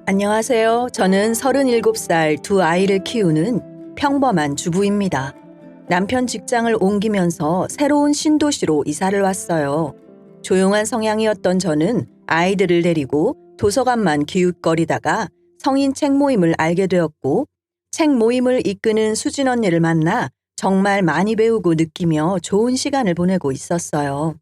안녕하세요. 저는 37살 두 아이를 키우는 평범한 주부입니다. 남편 직장을 옮기면서 새로운 신도시로 이사를 왔어요. 조용한 성향이었던 저는 아이들을 데리고 도서관만 기웃거리다가 성인 책 모임을 알게 되었고, 책 모임을 이끄는 수진 언니를 만나 정말 많이 배우고 느끼며 좋은 시간을 보내고 있었어요.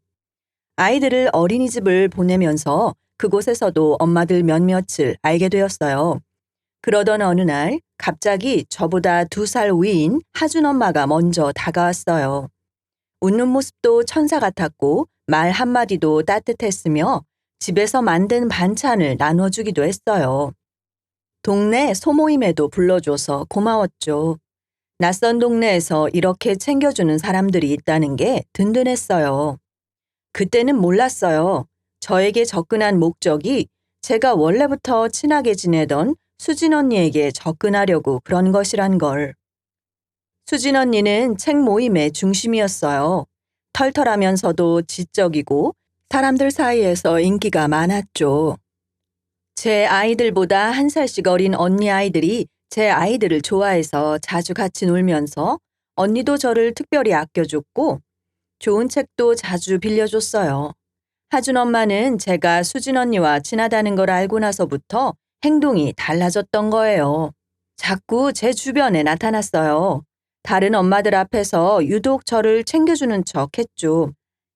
아이들을 어린이집을 보내면서 그곳에서도 엄마들 몇몇을 알게 되었어요. 그러던 어느 날 갑자기 저보다 2살 위인 하준 엄마가 먼저 다가왔어요. 웃는 모습도 천사 같았고 말 한마디도 따뜻했으며 집에서 만든 반찬을 나눠주기도 했어요. 동네 소모임에도 불러줘서 고마웠죠. 낯선 동네에서 이렇게 챙겨주는 사람들이 있다는 게 든든했어요. 그때는 몰랐어요. 저에게 접근한 목적이 제가 원래부터 친하게 지내던 수진 언니에게 접근하려고 그런 것이란 걸. 수진 언니는 책 모임의 중심이었어요. 털털하면서도 지적이고 사람들 사이에서 인기가 많았죠. 제 아이들보다 1살씩 어린 언니 아이들이 제 아이들을 좋아해서 자주 같이 놀면서 언니도 저를 특별히 아껴줬고 좋은 책도 자주 빌려줬어요. 하준 엄마는 제가 수진 언니와 친하다는 걸 알고 나서부터 행동이 달라졌던 거예요. 자꾸 제 주변에 나타났어요. 다른 엄마들 앞에서 유독 저를 챙겨주는 척 했죠.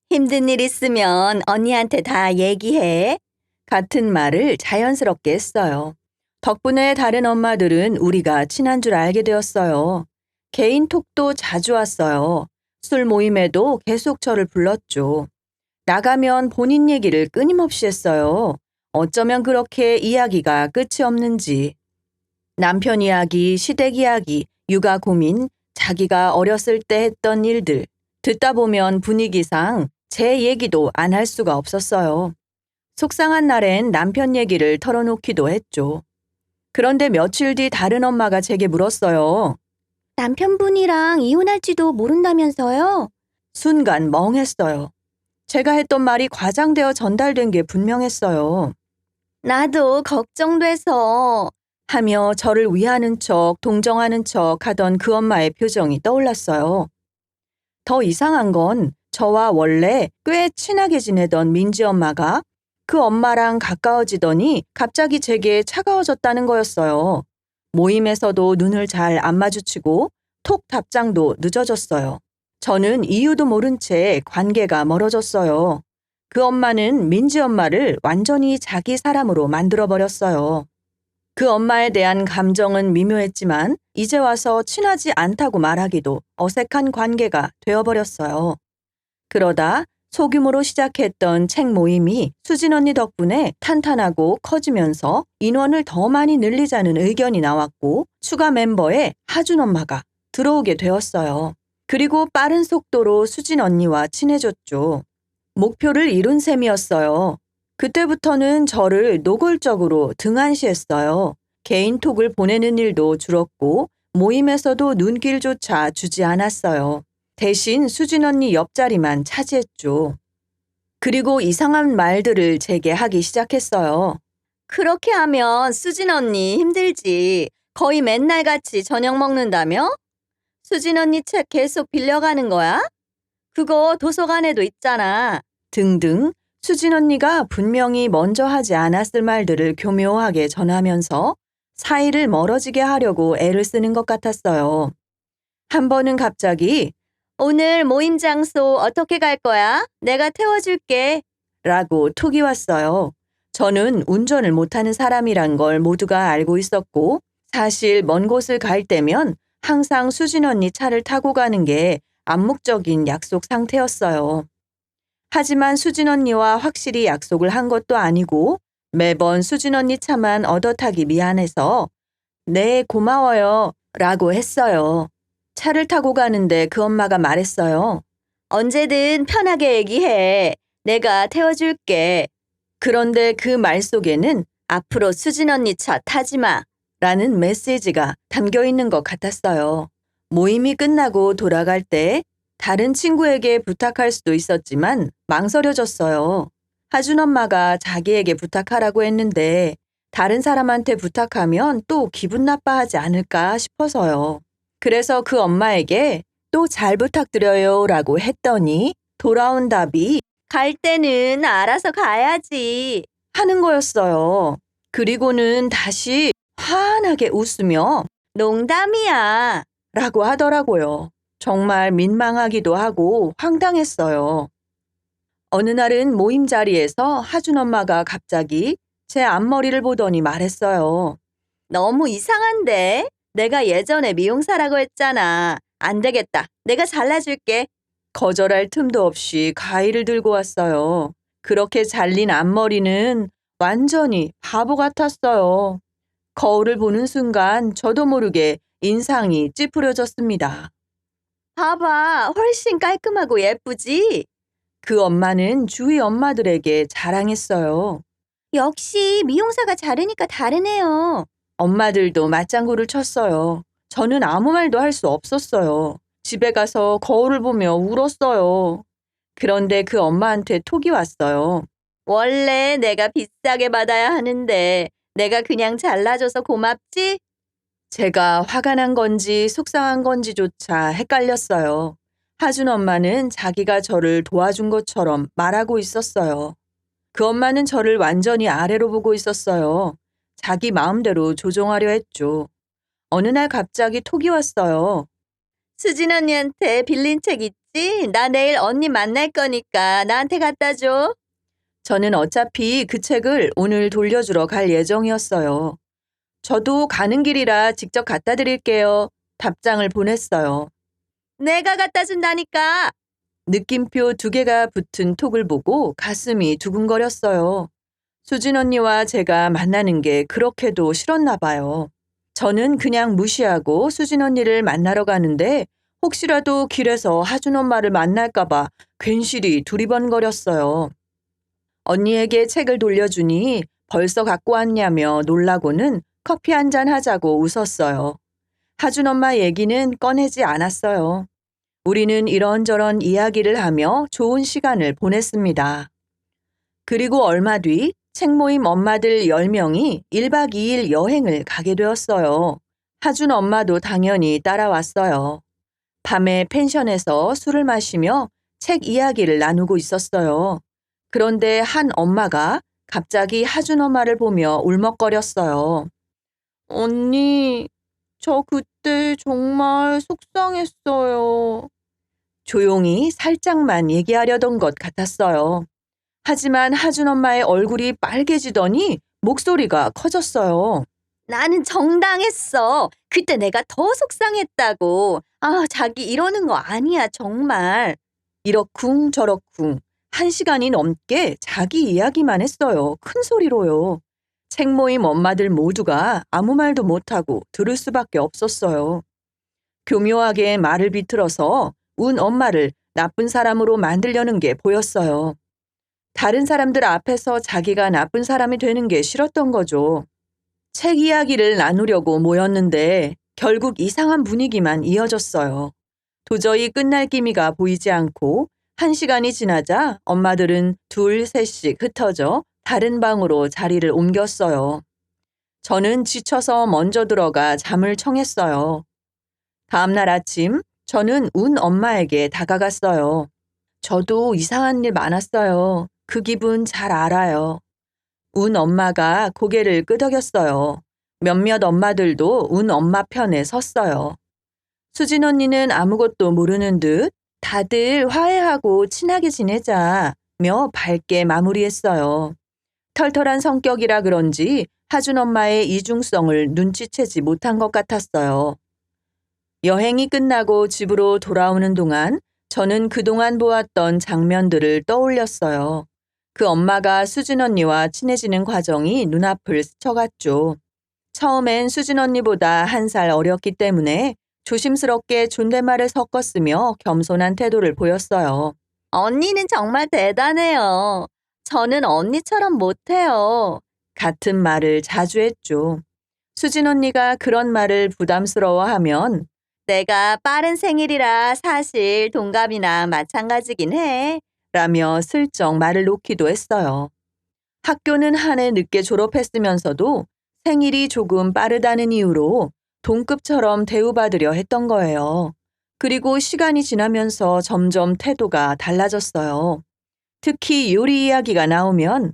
힘든 일 있으면 언니한테 다 얘기해. 같은 말을 자연스럽게 했어요. 덕분에 다른 엄마들은 우리가 친한 줄 알게 되었어요. 개인 톡도 자주 왔어요. 술 모임에도 계속 저를 불렀죠. 나가면 본인 얘기를 끊임없이 했어요. 어쩌면 그렇게 이야기가 끝이 없는지. 남편 이야기, 시댁 이야기, 육아 고민, 자기가 어렸을 때 했던 일들. 듣다 보면 분위기상 제 얘기도 안 할 수가 없었어요. 속상한 날엔 남편 얘기를 털어놓기도 했죠. 그런데 며칠 뒤 다른 엄마가 제게 물었어요. 남편분이랑 이혼할지도 모른다면서요? 순간 멍했어요. 제가 했던 말이 과장되어 전달된 게 분명했어요. 나도 걱정돼서. 하며 저를 위하는 척, 동정하는 척 하던 그 엄마의 표정이 떠올랐어요. 더 이상한 건 저와 원래 꽤 친하게 지내던 민지 엄마가 그 엄마랑 가까워지더니 갑자기 제게 차가워졌다는 거였어요. 모임에서도 눈을 잘 안 마주치고 톡 답장도 늦어졌어요. 저는 이유도 모른 채 관계가 멀어졌어요. 그 엄마는 민지 엄마를 완전히 자기 사람으로 만들어버렸어요. 그 엄마에 대한 감정은 미묘했지만 이제 와서 친하지 않다고 말하기도 어색한 관계가 되어버렸어요. 그러다 소규모로 시작했던 책 모임이 수진 언니 덕분에 탄탄하고 커지면서 인원을 더 많이 늘리자는 의견이 나왔고 추가 멤버에 하준 엄마가 들어오게 되었어요. 그리고 빠른 속도로 수진 언니와 친해졌죠. 목표를 이룬 셈이었어요. 그때부터는 저를 노골적으로 등한시했어요. 개인톡을 보내는 일도 줄었고 모임에서도 눈길조차 주지 않았어요. 대신 수진 언니 옆자리만 차지했죠. 그리고 이상한 말들을 제게 하기 시작했어요. 그렇게 하면 수진 언니 힘들지. 거의 맨날 같이 저녁 먹는다며? 수진 언니 책 계속 빌려가는 거야? 그거 도서관에도 있잖아. 등등 수진 언니가 분명히 먼저 하지 않았을 말들을 교묘하게 전하면서 사이를 멀어지게 하려고 애를 쓰는 것 같았어요. 한 번은 갑자기 오늘 모임 장소 어떻게 갈 거야? 내가 태워줄게. 라고 톡이 왔어요. 저는 운전을 못하는 사람이란 걸 모두가 알고 있었고 사실 먼 곳을 갈 때면 항상 수진 언니 차를 타고 가는 게 암묵적인 약속 상태였어요. 하지만 수진 언니와 확실히 약속을 한 것도 아니고 매번 수진 언니 차만 얻어 타기 미안해서 네, 고마워요 라고 했어요. 차를 타고 가는데 그 엄마가 말했어요. 언제든 편하게 얘기해. 내가 태워줄게. 그런데 그 말 속에는 앞으로 수진 언니 차 타지 마. 라는 메시지가 담겨 있는 것 같았어요. 모임이 끝나고 돌아갈 때 다른 친구에게 부탁할 수도 있었지만 망설여졌어요. 하준 엄마가 자기에게 부탁하라고 했는데 다른 사람한테 부탁하면 또 기분 나빠하지 않을까 싶어서요. 그래서 그 엄마에게 또 잘 부탁드려요 라고 했더니 돌아온 답이 갈 때는 알아서 가야지. 하는 거였어요. 그리고는 다시 환하게 웃으며 농담이야. 라고 하더라고요. 정말 민망하기도 하고 황당했어요. 어느 날은 모임 자리에서 하준 엄마가 갑자기 제 앞머리를 보더니 말했어요. 너무 이상한데? 내가 예전에 미용사라고 했잖아. 안 되겠다. 내가 잘라줄게. 거절할 틈도 없이 가위를 들고 왔어요. 그렇게 잘린 앞머리는 완전히 바보 같았어요. 거울을 보는 순간 저도 모르게 인상이 찌푸려졌습니다. 봐봐. 훨씬 깔끔하고 예쁘지? 그 엄마는 주위 엄마들에게 자랑했어요. 역시 미용사가 자르니까 다르네요. 엄마들도 맞장구를 쳤어요. 저는 아무 말도 할 수 없었어요. 집에 가서 거울을 보며 울었어요. 그런데 그 엄마한테 톡이 왔어요. 원래 내가 비싸게 받아야 하는데 내가 그냥 잘라줘서 고맙지? 제가 화가 난 건지 속상한 건지조차 헷갈렸어요. 하준 엄마는 자기가 저를 도와준 것처럼 말하고 있었어요. 그 엄마는 저를 완전히 아래로 보고 있었어요. 자기 마음대로 조종하려 했죠. 어느 날 갑자기 톡이 왔어요. 수진 언니한테 빌린 책 있지? 나 내일 언니 만날 거니까 나한테 갖다 줘. 저는 어차피 그 책을 오늘 돌려주러 갈 예정이었어요. 저도 가는 길이라 직접 갖다 드릴게요. 답장을 보냈어요. 내가 갖다 준다니까. 느낌표 2개가 붙은 톡을 보고 가슴이 두근거렸어요. 수진 언니와 제가 만나는 게 그렇게도 싫었나 봐요. 저는 그냥 무시하고 수진 언니를 만나러 가는데 혹시라도 길에서 하준 엄마를 만날까봐 괜시리 두리번거렸어요. 언니에게 책을 돌려주니 벌써 갖고 왔냐며 놀라고는 커피 한잔 하자고 웃었어요. 하준 엄마 얘기는 꺼내지 않았어요. 우리는 이런저런 이야기를 하며 좋은 시간을 보냈습니다. 그리고 얼마 뒤 책 모임 엄마들 10명이 1박 2일 여행을 가게 되었어요. 하준 엄마도 당연히 따라왔어요. 밤에 펜션에서 술을 마시며 책 이야기를 나누고 있었어요. 그런데 한 엄마가 갑자기 하준 엄마를 보며 울먹거렸어요. 언니, 저 그때 정말 속상했어요. 조용히 살짝만 얘기하려던 것 같았어요. 하지만 하준 엄마의 얼굴이 빨개지더니 목소리가 커졌어요. 나는 정당했어. 그때 내가 더 속상했다고. 아, 자기 이러는 거 아니야, 정말. 이러쿵 저러쿵 1시간이 넘게 자기 이야기만 했어요. 큰 소리로요. 책 모임 엄마들 모두가 아무 말도 못하고 들을 수밖에 없었어요. 교묘하게 말을 비틀어서 운 엄마를 나쁜 사람으로 만들려는 게 보였어요. 다른 사람들 앞에서 자기가 나쁜 사람이 되는 게 싫었던 거죠. 책 이야기를 나누려고 모였는데 결국 이상한 분위기만 이어졌어요. 도저히 끝날 기미가 보이지 않고 1시간이 지나자 엄마들은 둘, 셋씩 흩어져 다른 방으로 자리를 옮겼어요. 저는 지쳐서 먼저 들어가 잠을 청했어요. 다음날 아침 저는 운 엄마에게 다가갔어요. 저도 이상한 일 많았어요. 그 기분 잘 알아요. 운 엄마가 고개를 끄덕였어요. 몇몇 엄마들도 운 엄마 편에 섰어요. 수진 언니는 아무것도 모르는 듯 다들 화해하고 친하게 지내자며 밝게 마무리했어요. 털털한 성격이라 그런지 하준 엄마의 이중성을 눈치채지 못한 것 같았어요. 여행이 끝나고 집으로 돌아오는 동안 저는 그동안 보았던 장면들을 떠올렸어요. 그 엄마가 수진 언니와 친해지는 과정이 눈앞을 스쳐갔죠. 처음엔 수진 언니보다 1살 어렸기 때문에 조심스럽게 존댓말을 섞었으며 겸손한 태도를 보였어요. 언니는 정말 대단해요. 저는 언니처럼 못해요. 같은 말을 자주 했죠. 수진 언니가 그런 말을 부담스러워하면 내가 빠른 생일이라 사실 동갑이나 마찬가지긴 해. 라며 슬쩍 말을 놓기도 했어요. 학교는 한 해 늦게 졸업했으면서도 생일이 조금 빠르다는 이유로 동급처럼 대우받으려 했던 거예요. 그리고 시간이 지나면서 점점 태도가 달라졌어요. 특히 요리 이야기가 나오면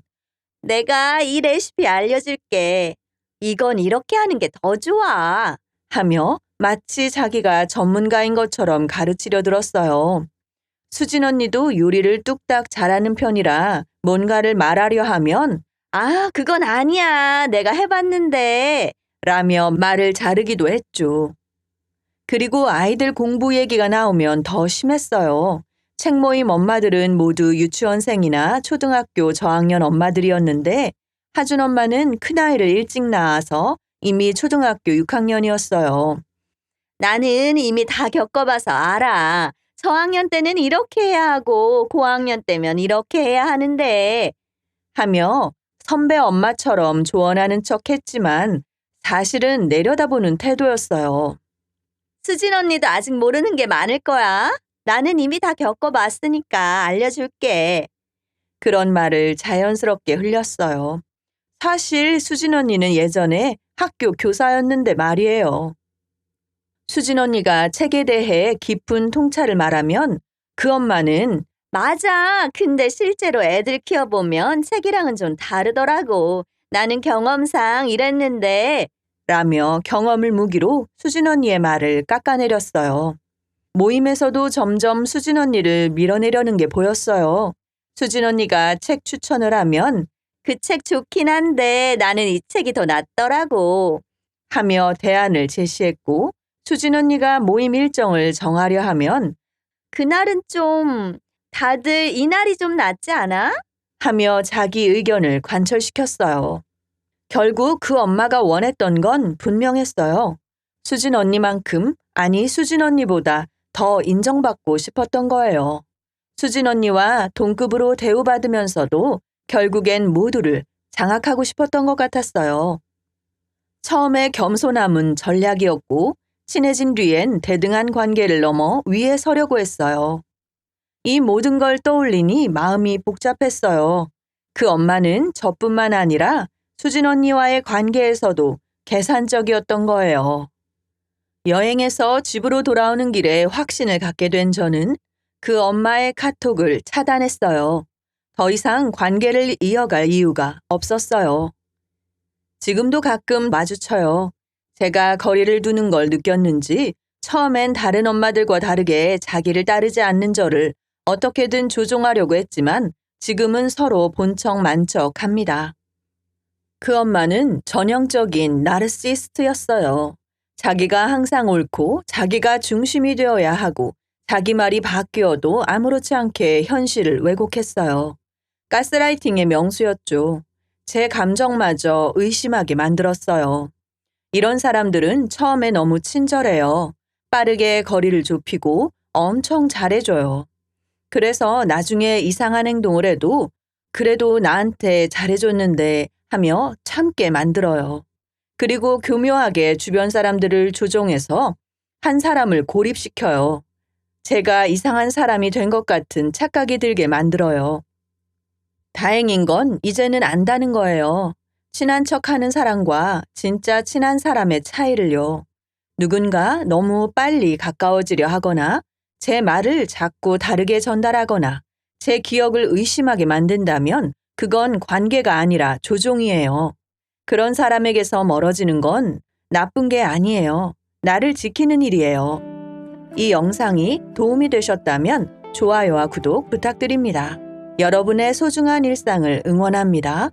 내가 이 레시피 알려줄게. 이건 이렇게 하는 게 더 좋아. 하며 마치 자기가 전문가인 것처럼 가르치려 들었어요. 수진 언니도 요리를 뚝딱 잘하는 편이라 뭔가를 말하려 하면 아, 그건 아니야. 내가 해봤는데. 라며 말을 자르기도 했죠. 그리고 아이들 공부 얘기가 나오면 더 심했어요. 책 모임 엄마들은 모두 유치원생이나 초등학교 저학년 엄마들이었는데 하준 엄마는 큰아이를 일찍 낳아서 이미 초등학교 6학년이었어요. 나는 이미 다 겪어봐서 알아. 저학년 때는 이렇게 해야 하고 고학년 때면 이렇게 해야 하는데. 하며 선배 엄마처럼 조언하는 척 했지만 사실은 내려다보는 태도였어요. 수진 언니도 아직 모르는 게 많을 거야. 나는 이미 다 겪어봤으니까 알려줄게. 그런 말을 자연스럽게 흘렸어요. 사실 수진 언니는 예전에 학교 교사였는데 말이에요. 수진 언니가 책에 대해 깊은 통찰을 말하면 그 엄마는 맞아. 근데 실제로 애들 키워보면 책이랑은 좀 다르더라고. 나는 경험상 이랬는데. 라며 경험을 무기로 수진 언니의 말을 깎아내렸어요. 모임에서도 점점 수진 언니를 밀어내려는 게 보였어요. 수진 언니가 책 추천을 하면 그 책 좋긴 한데 나는 이 책이 더 낫더라고. 하며 대안을 제시했고 수진 언니가 모임 일정을 정하려 하면 그날은 좀 다들 이날이 좀 낫지 않아? 하며 자기 의견을 관철시켰어요. 결국 그 엄마가 원했던 건 분명했어요. 수진 언니만큼, 아니 수진 언니보다 더 인정받고 싶었던 거예요. 수진 언니와 동급으로 대우받으면서도 결국엔 모두를 장악하고 싶었던 것 같았어요. 처음에 겸손함은 전략이었고 친해진 뒤엔 대등한 관계를 넘어 위에 서려고 했어요. 이 모든 걸 떠올리니 마음이 복잡했어요. 그 엄마는 저뿐만 아니라 수진 언니와의 관계에서도 계산적이었던 거예요. 여행에서 집으로 돌아오는 길에 확신을 갖게 된 저는 그 엄마의 카톡을 차단했어요. 더 이상 관계를 이어갈 이유가 없었어요. 지금도 가끔 마주쳐요. 제가 거리를 두는 걸 느꼈는지 처음엔 다른 엄마들과 다르게 자기를 따르지 않는 저를 어떻게든 조종하려고 했지만 지금은 서로 본척 만척 합니다. 그 엄마는 전형적인 나르시스트였어요. 자기가 항상 옳고 자기가 중심이 되어야 하고 자기 말이 바뀌어도 아무렇지 않게 현실을 왜곡했어요. 가스라이팅의 명수였죠. 제 감정마저 의심하게 만들었어요. 이런 사람들은 처음에 너무 친절해요. 빠르게 거리를 좁히고 엄청 잘해줘요. 그래서 나중에 이상한 행동을 해도 그래도 나한테 잘해줬는데 하며 참게 만들어요. 그리고 교묘하게 주변 사람들을 조종해서 한 사람을 고립시켜요. 제가 이상한 사람이 된 것 같은 착각이 들게 만들어요. 다행인 건 이제는 안다는 거예요. 친한 척 하는 사람과 진짜 친한 사람의 차이를요. 누군가 너무 빨리 가까워지려 하거나 제 말을 자꾸 다르게 전달하거나 제 기억을 의심하게 만든다면 그건 관계가 아니라 조종이에요. 그런 사람에게서 멀어지는 건 나쁜 게 아니에요. 나를 지키는 일이에요. 이 영상이 도움이 되셨다면 좋아요와 구독 부탁드립니다. 여러분의 소중한 일상을 응원합니다.